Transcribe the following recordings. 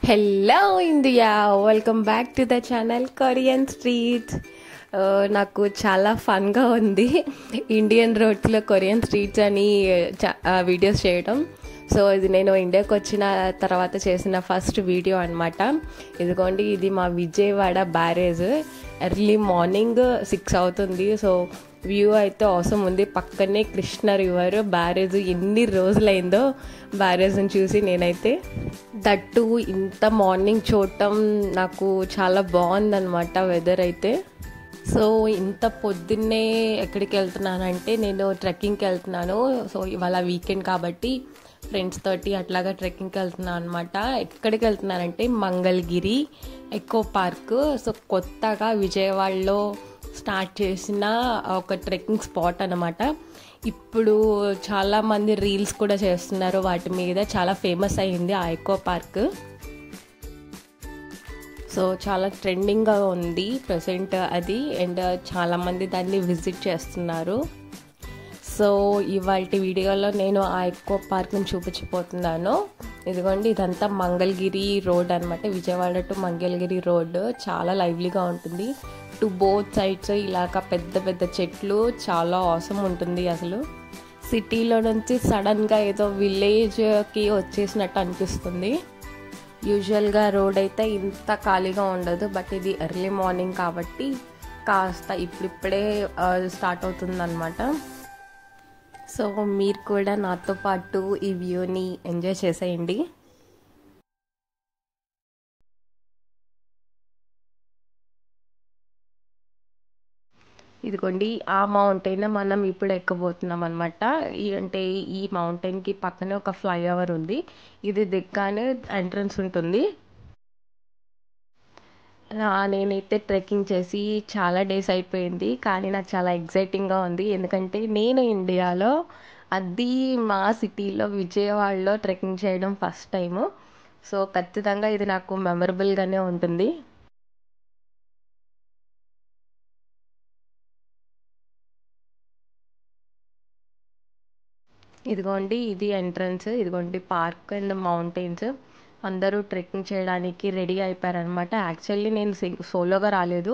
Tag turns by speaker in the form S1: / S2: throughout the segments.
S1: Hello India, welcome back to the channel Korean streets. నాకు చాలా ఫన్గా ఉంది ఇండియన్ రోడ్స్లో కొరియన్ స్ట్రీట్స్ అని వీడియోస్ చేయడం. సో ఇది నేను ఇండియాకి వచ్చిన తర్వాత చేసిన ఫస్ట్ వీడియో అనమాట. ఇదిగోండి, ఇది మా విజయవాడ బ్యారేజ్. ఎర్లీ మార్నింగ్ 6 అవుతుంది. సో వ్యూ అయితే అవసరం ఉంది. పక్కనే కృష్ణ రివర్. బ్యారేజ్ ఎన్ని రోజులైందో బ్యారేజ్ని చూసి నేనైతే. దట్టు ఇంత మార్నింగ్ చూడటం నాకు చాలా బాగుందన్నమాట వెదర్ అయితే. సో ఇంత పొద్దున్నే ఎక్కడికి వెళ్తున్నానంటే నేను ట్రెక్కింగ్కి వెళ్తున్నాను. సో ఇవాళ వీకెండ్ కాబట్టి ఫ్రెండ్స్ తోటి అట్లాగా ట్రెక్కింగ్కి వెళ్తున్నాను అనమాట. ఎక్కడికి వెళ్తున్నానంటే మంగళగిరి ఎకో పార్క్. సో కొత్తగా విజయవాడలో స్టార్ట్ చేసిన ఒక ట్రెక్కింగ్ స్పాట్ అనమాట. ఇప్పుడు చాలామంది రీల్స్ కూడా చేస్తున్నారు వాటి మీద. చాలా ఫేమస్ అయ్యింది ఆ ఎకో పార్క్. సో చాలా ట్రెండింగ్గా ఉంది ప్రెసెంట్ అది. అండ్ చాలామంది దాన్ని విజిట్ చేస్తున్నారు. సో ఇవాళ వీడియోలో నేను ఆ ఎకో పార్క్ని చూపించిపోతున్నాను. ఇదిగోండి, ఇదంతా మంగళగిరి రోడ్ అనమాట. విజయవాడ టు మంగళగిరి రోడ్ చాలా లైవ్లీగా ఉంటుంది. టు బోత్ సైడ్స్ ఇలాగ పెద్ద పెద్ద చెట్లు, చాలా అవసరం ఉంటుంది. అసలు సిటీలో నుంచి సడన్గా ఏదో విలేజ్కి వచ్చేసినట్టు అనిపిస్తుంది. యూజువల్గా రోడ్ అయితే ఇంత ఖాళీగా ఉండదు, బట్ ఇది ఎర్లీ మార్నింగ్ కాబట్టి కాస్త ఇప్పుడిప్పుడే స్టార్ట్ అవుతుంది అనమాట. సో మీరు కూడా నాతో పాటు ఈ వ్యూని ఎంజాయ్ చేసేయండి. ఇదిగోండి, ఆ మౌంటైన్ మనం ఇప్పుడు ఎక్కబోతున్నాం అనమాట. అంటే ఈ మౌంటైన్కి పక్కనే ఒక ఫ్లైఓవర్ ఉంది. ఇది దిగ్గానే ఎంట్రన్స్ ఉంటుంది. నేనైతే ట్రెక్కింగ్ చేసి చాలా డేస్ అయిపోయింది, కానీ నాకు చాలా ఎగ్జైటింగ్గా ఉంది. ఎందుకంటే నేను ఇండియాలో, అది మా సిటీలో విజయవాడలో ట్రెక్కింగ్ చేయడం ఫస్ట్ టైము. సో ఖచ్చితంగా ఇది నాకు మెమరబుల్గానే ఉంటుంది. ఇదిగోండి, ఇది ఎంట్రన్స్. ఇదిగోండి పార్క్ అండ్ మౌంటైన్స్. అందరూ ట్రెక్కింగ్ చేయడానికి రెడీ అయిపోయారనమాట. యాక్చువల్లీ నేను సోలోగా రాలేదు,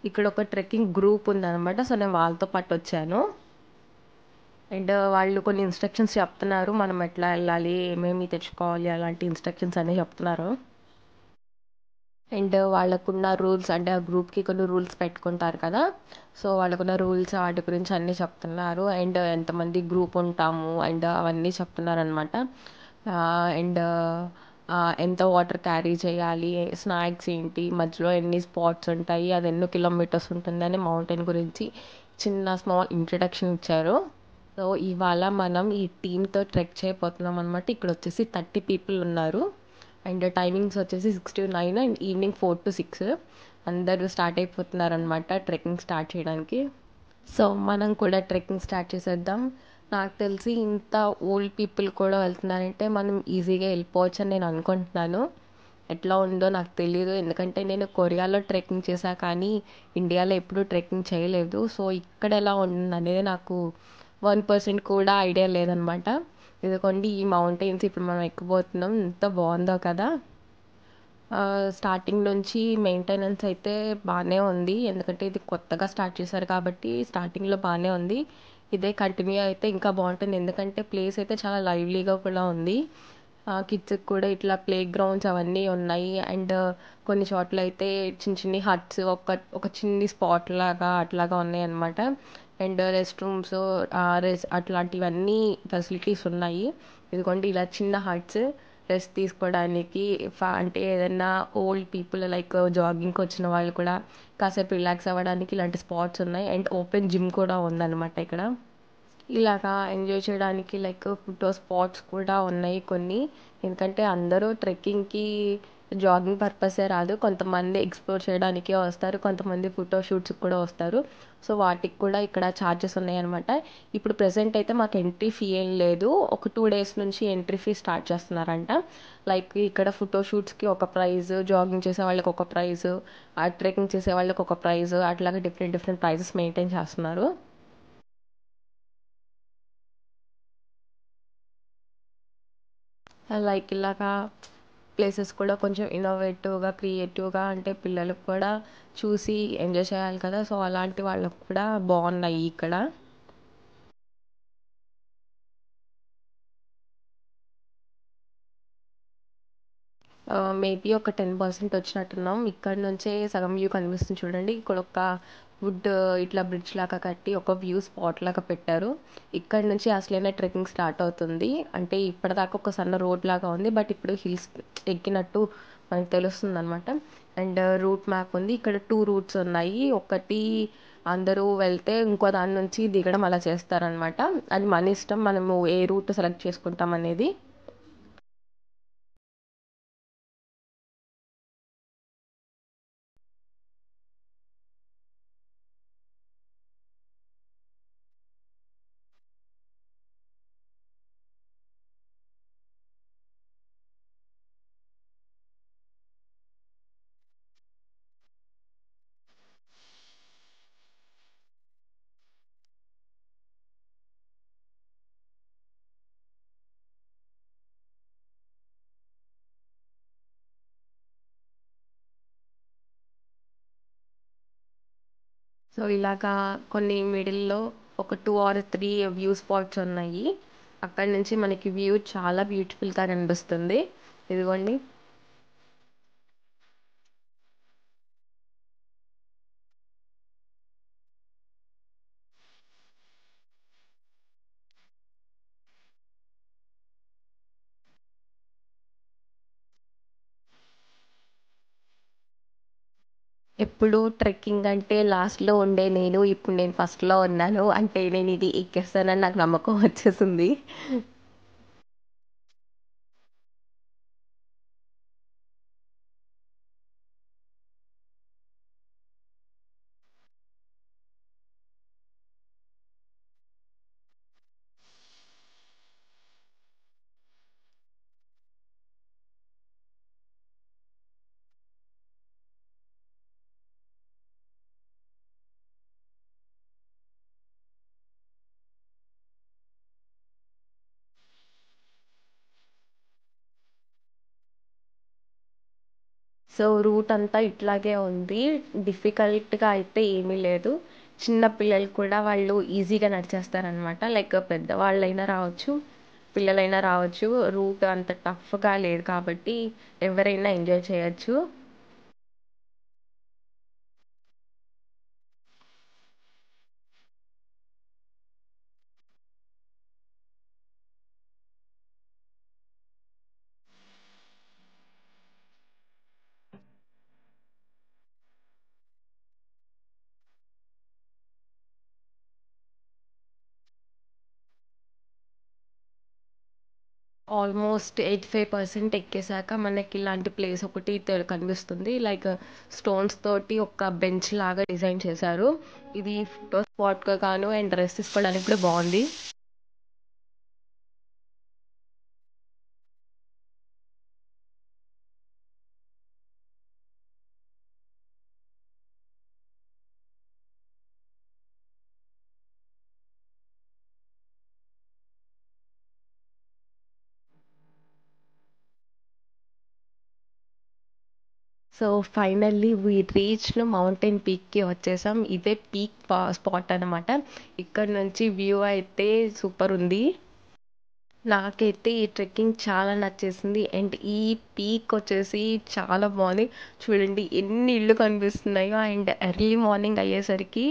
S1: ఇక్కడ ఒక ట్రెక్కింగ్ గ్రూప్ ఉందనమాట. సో నేను వాళ్ళతో పాటు వచ్చాను. అండ్ వాళ్ళు కొన్ని ఇన్స్ట్రక్షన్స్ చెప్తున్నారు, మనం ఎట్లా వెళ్ళాలి, ఏమేమి తెచ్చుకోవాలి, అలాంటి ఇన్స్ట్రక్షన్స్ అన్నీ చెప్తున్నారు. అండ్ వాళ్ళకున్న రూల్స్, అంటే ఆ గ్రూప్కి కొన్ని రూల్స్ పెట్టుకుంటారు కదా, సో వాళ్ళకున్న రూల్స్ వాటి గురించి అన్నీ చెప్తున్నారు. అండ్ ఎంతమంది గ్రూప్ ఉంటాము అండ్ అవన్నీ చెప్తున్నారు అనమాట. అండ్ ఎంత వాటర్ క్యారీ చేయాలి, స్నాక్స్ ఏంటి, మధ్యలో ఎన్ని స్పాట్స్ ఉంటాయి, అది ఎన్నో కిలోమీటర్స్ ఉంటుంది అని మౌంటైన్ గురించి చిన్న స్మాల్ ఇంట్రడక్షన్ ఇచ్చారు. సో ఇవాళ మనం ఈ టీమ్తో ట్రెక్ చేయబోతున్నాం అనమాట. ఇక్కడ వచ్చేసి 30 పీపుల్ ఉన్నారు. అండ్ టైమింగ్స్ వచ్చేసి 6 to 9 అండ్ ఈవినింగ్ 4 to 6 అందరూ స్టార్ట్ అయిపోతున్నారు అనమాట ట్రెక్కింగ్ స్టార్ట్ చేయడానికి. సో మనం కూడా ట్రెక్కింగ్ స్టార్ట్ చేసేద్దాం. నాకు తెలిసి ఇంత ఓల్డ్ పీపుల్ కూడా వెళ్తున్నారంటే మనం ఈజీగా వెళ్ళిపోవచ్చు అని నేను అనుకుంటున్నాను. ఎట్లా ఉందో నాకు తెలియదు, ఎందుకంటే నేను కొరియాలో ట్రెక్కింగ్ చేశా కానీ ఇండియాలో ఎప్పుడూ ట్రెక్కింగ్ చేయలేదు. సో ఇక్కడ ఎలా ఉంటుంది అనేది నాకు 1% కూడా ఐడియా లేదనమాట. ఇదిగోండి, ఈ మౌంటైన్స్ ఇప్పుడు మనం ఎక్కబోతున్నాం. ఎంత బాగుందో కదా. స్టార్టింగ్ నుంచి మెయింటెనెన్స్ అయితే బాగానే ఉంది, ఎందుకంటే ఇది కొత్తగా స్టార్ట్ చేశారు కాబట్టి స్టార్టింగ్లో బాగానే ఉంది. ఇదే కంటిన్యూ అయితే ఇంకా బాగుంటుంది, ఎందుకంటే ప్లేస్ అయితే చాలా లైవ్లీగా కూడా ఉంది. కిడ్స్కి కూడా ఇట్లా ప్లే గ్రౌండ్స్ అవన్నీ ఉన్నాయి. అండ్ కొన్ని చోట్ల అయితే చిన్న చిన్ని హట్స్, ఒక చిన్ని స్పాట్ లాగా అట్లాగా ఉన్నాయి అన్నమాట. అండ్ రెస్ట్ రూమ్స్, అట్లాంటివన్నీ ఫెసిలిటీస్ ఉన్నాయి. ఇదిగోండి, ఇలా చిన్న హట్స్ రెస్ట్ తీసుకోవడానికి, అంటే ఏదైనా ఓల్డ్ పీపుల్ లైక్ జాగింగ్కి వచ్చిన వాళ్ళు కూడా కాసేపు రిలాక్స్ అవ్వడానికి ఇలాంటి స్పాట్స్ ఉన్నాయి. అండ్ ఓపెన్ జిమ్ కూడా ఉందన్నమాట ఇక్కడ. ఇలాగా ఎంజాయ్ చేయడానికి లైక్ ఫోటో స్పాట్స్ కూడా ఉన్నాయి కొన్ని. ఎందుకంటే అందరూ ట్రెక్కింగ్కి జాగింగ్ పర్పసే రాదు, కొంతమంది ఎక్స్ప్లోర్ చేయడానికే వస్తారు, కొంతమంది ఫోటో షూట్స్కి కూడా వస్తారు. సో వాటికి కూడా ఇక్కడ ఛార్జెస్ ఉన్నాయన్నమాట. ఇప్పుడు ప్రెసెంట్ అయితే మాకు ఎంట్రీ ఫీ ఏం లేదు, ఒక 2 days నుంచి ఎంట్రీ ఫీ స్టార్ట్ చేస్తున్నారంట. లైక్ ఇక్కడ ఫోటో షూట్స్కి ఒక ప్రైజ్, జాగింగ్ చేసే వాళ్ళకి ఒక ప్రైజ్, ట్రెక్కింగ్ చేసే వాళ్ళకి ఒక ప్రైజ్, అట్లాగే డిఫరెంట్ ప్రైజెస్ మెయింటైన్ చేస్తున్నారు. లైక్ ఇలాగా ప్లేసెస్ కూడా కొంచెం ఇన్నోవేటివ్గా క్రియేటివ్గా అంటే పిల్లలకు కూడా చూసి ఎంజాయ్ చేయాలి కదా, సో అలాంటి వాళ్ళకు కూడా బాగున్నాయి ఇక్కడ. మేబీ ఒక 10% వచ్చినట్టున్నాం. ఇక్కడ నుంచే సగం వ్యూ కనిపిస్తుంది చూడండి. ఇక్కడ ఒక వుడ్ ఇట్లా బ్రిడ్జ్ లాగా కట్టి ఒక వ్యూ స్పాట్ లాగా పెట్టారు. ఇక్కడ నుంచి అసలైన ట్రెక్కింగ్ స్టార్ట్ అవుతుంది. అంటే ఇప్పటిదాకా ఒక సన్న రోడ్ లాగా ఉంది, బట్ ఇప్పుడు హిల్స్ ఎక్కినట్టు మనకు తెలుస్తుంది అనమాట. అండ్ రూట్ మ్యాప్ ఉంది. ఇక్కడ 2 రూట్స్ ఉన్నాయి. ఒకటి అందరూ వెళ్తే ఇంకో దాని నుంచి దిగడం అలా చేస్తారనమాట. అది మన ఇష్టం, మనము ఏ రూట్ సెలెక్ట్ చేసుకుంటాం అనేది. సో ఇలాగా కొన్ని మిడిల్లో ఒక 2 or 3 వ్యూ స్పాట్స్ ఉన్నాయి. అక్కడ నుంచి మనకి వ్యూ చాలా బ్యూటిఫుల్గా కనిపిస్తుంది. ఇదిగోండి. ఎప్పుడు ట్రెక్కింగ్ అంటే లాస్ట్లో ఉండే నేను ఇప్పుడు నేను ఫస్ట్లో ఉన్నాను. అంటే నేను ఇది ఎక్కేస్తానని నాకు నమ్మకం వచ్చేసింది. సో రూట్ అంతా ఇట్లాగే ఉంది. డిఫికల్ట్గా అయితే ఏమీ లేదు. చిన్న పిల్లలు కూడా వాళ్ళు ఈజీగా నడిచేస్తారనమాట. లైక్ పెద్దవాళ్ళైనా రావచ్చు, పిల్లలైనా రావచ్చు. రూట్ అంత టఫ్గా లేదు కాబట్టి ఎవరైనా ఎంజాయ్ చేయొచ్చు. ఆల్మోస్ట్ 85% ఎక్కేసాక మనకి ఇలాంటి ప్లేస్ ఒకటి కనిపిస్తుంది. లైక్ స్టోన్స్ తోటి ఒక బెంచ్ లాగా డిజైన్ చేశారు. ఇది ఫోటో స్పాట్గా గాను అండ్ రెస్ట్ తీసుకోవడానికి కూడా బాగుంది. So finally we reach mountain పీక్కి వచ్చేసాం. ఇదే పీక్ స్పాట్ అనమాట. ఇక్కడ నుంచి వ్యూ అయితే సూపర్ ఉంది. నాకైతే ఈ ట్రెక్కింగ్ చాలా నచ్చేసింది. అండ్ ఈ పీక్ వచ్చేసి చాలా బాగుంది. చూడండి ఎన్ని ఇళ్ళు కనిపిస్తున్నాయో. అండ్ ఎర్లీ మార్నింగ్ అయ్యేసరికి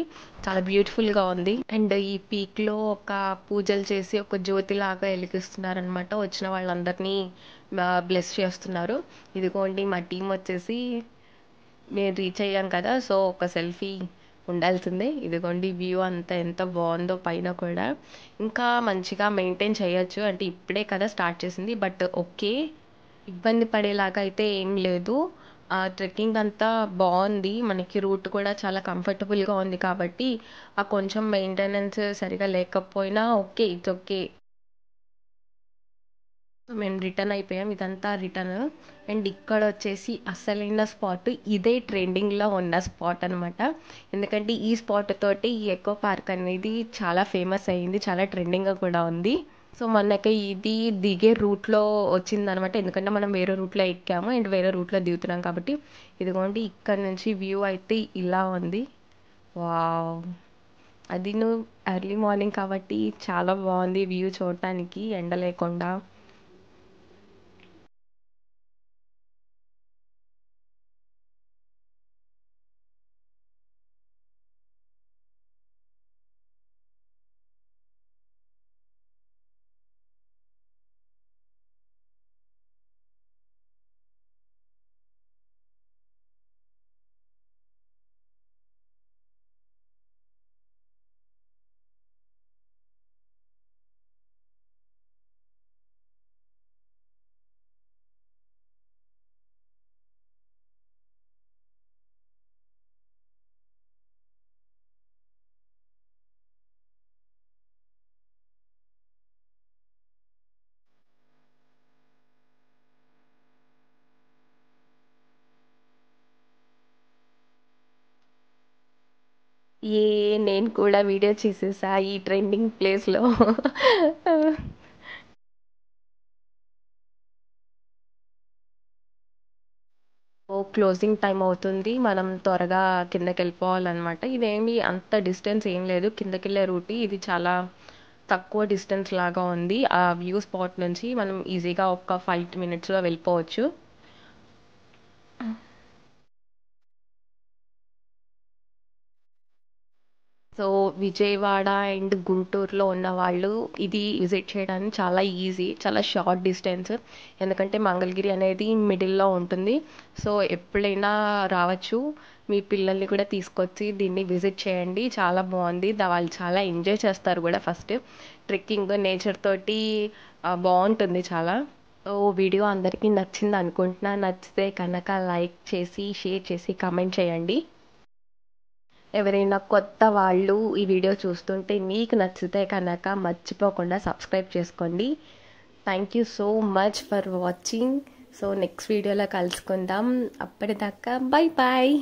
S1: చాలా బ్యూటిఫుల్గా ఉంది. అండ్ ఈ పీక్లో ఒక పూజలు చేసి ఒక జ్యోతిలాగా వెలిగిస్తున్నారనమాట. వచ్చిన వాళ్ళందరినీ బ్లెస్ చేస్తున్నారు. ఇదిగోండి మా టీం వచ్చేసి మేము రీచ్ అయ్యాం కదా, సో ఒక సెల్ఫీ ఉండాల్సిందే. ఇదిగోండి వ్యూ అంతా ఎంత బాగుందో పైన కూడా. ఇంకా మంచిగా మెయింటైన్ చేయొచ్చు. అంటే ఇప్పుడే కదా స్టార్ట్ చేసింది, బట్ ఓకే, ఇబ్బంది పడేలాగా అయితే ఏం లేదు. ఆ ట్రెక్కింగ్ అంతా బాగుంది. మనకి రూట్ కూడా చాలా కంఫర్టబుల్గా ఉంది కాబట్టి ఆ కొంచెం మెయింటెనెన్స్ సరిగా లేకపోయినా ఓకే, ఇట్స్ ఓకే. సో మేము రిటర్న్ అయిపోయాం. ఇదంతా రిటర్న్. అండ్ ఇక్కడ వచ్చేసి అసలైన స్పాట్ ఇదే ట్రెండింగ్లో ఉన్న స్పాట్ అనమాట. ఎందుకంటే ఈ స్పాట్ తోటి ఈ ఎకో పార్క్ అనేది చాలా ఫేమస్ అయ్యింది, చాలా ట్రెండింగ్గా కూడా ఉంది. సో మనకి ఇది దిగే రూట్లో వచ్చిందనమాట, ఎందుకంటే మనం వేరే రూట్లో ఎక్కాము అండ్ వేరే రూట్లో దిగుతున్నాం కాబట్టి. ఇదిగోండి ఇక్కడ నుంచి వ్యూ అయితే ఇలా ఉంది. వావ్! అది నువ్వు ఎర్లీ మార్నింగ్ కాబట్టి చాలా బాగుంది వ్యూ చూడటానికి ఎండ లేకుండా. ఏ నేను కూడా వీడియో చేసేసా ఈ ట్రెండింగ్ ప్లేస్లో. ఓ క్లోజింగ్ టైం అవుతుంది, మనం త్వరగా కిందకి వెళ్ళిపోవాలన్నమాట. ఇదేమి అంత డిస్టెన్స్ ఏం లేదు, కిందకి వెళ్ళే రూట్ ఇది చాలా తక్కువ డిస్టెన్స్ లాగా ఉంది. ఆ వ్యూ స్పాట్ నుంచి మనం ఈజీగా ఒక 5 minutesలో వెళ్ళిపోవచ్చు. సో విజయవాడ అండ్ గుంటూరులో ఉన్న వాళ్ళు ఇది విజిట్ చేయడానికి చాలా ఈజీ, చాలా షార్ట్ డిస్టెన్స్. ఎందుకంటే మంగళగిరి అనేది మిడిల్లో ఉంటుంది. సో ఎప్పుడైనా రావచ్చు. మీ పిల్లల్ని కూడా తీసుకొచ్చి దీన్ని విజిట్ చేయండి, చాలా బాగుంది. వాళ్ళు చాలా ఎంజాయ్ చేస్తారు కూడా. ఫస్ట్ ట్రెక్కింగ్ నేచర్ తోటి బాగుంటుంది చాలా. సో వీడియో అందరికీ నచ్చింది అనుకుంటున్నా. నచ్చితే కనుక లైక్ చేసి షేర్ చేసి కమెంట్ చేయండి. ఎవరైనా కొత్త వాళ్ళు ఈ వీడియో చూస్తుంటే మీకు నచ్చితే కనుక మర్చిపోకుండా సబ్స్క్రైబ్ చేసుకోండి. Thank you so much for watching. So next వీడియోలో కలుసుకుందాం. అప్పటిదాకా బై బాయ్.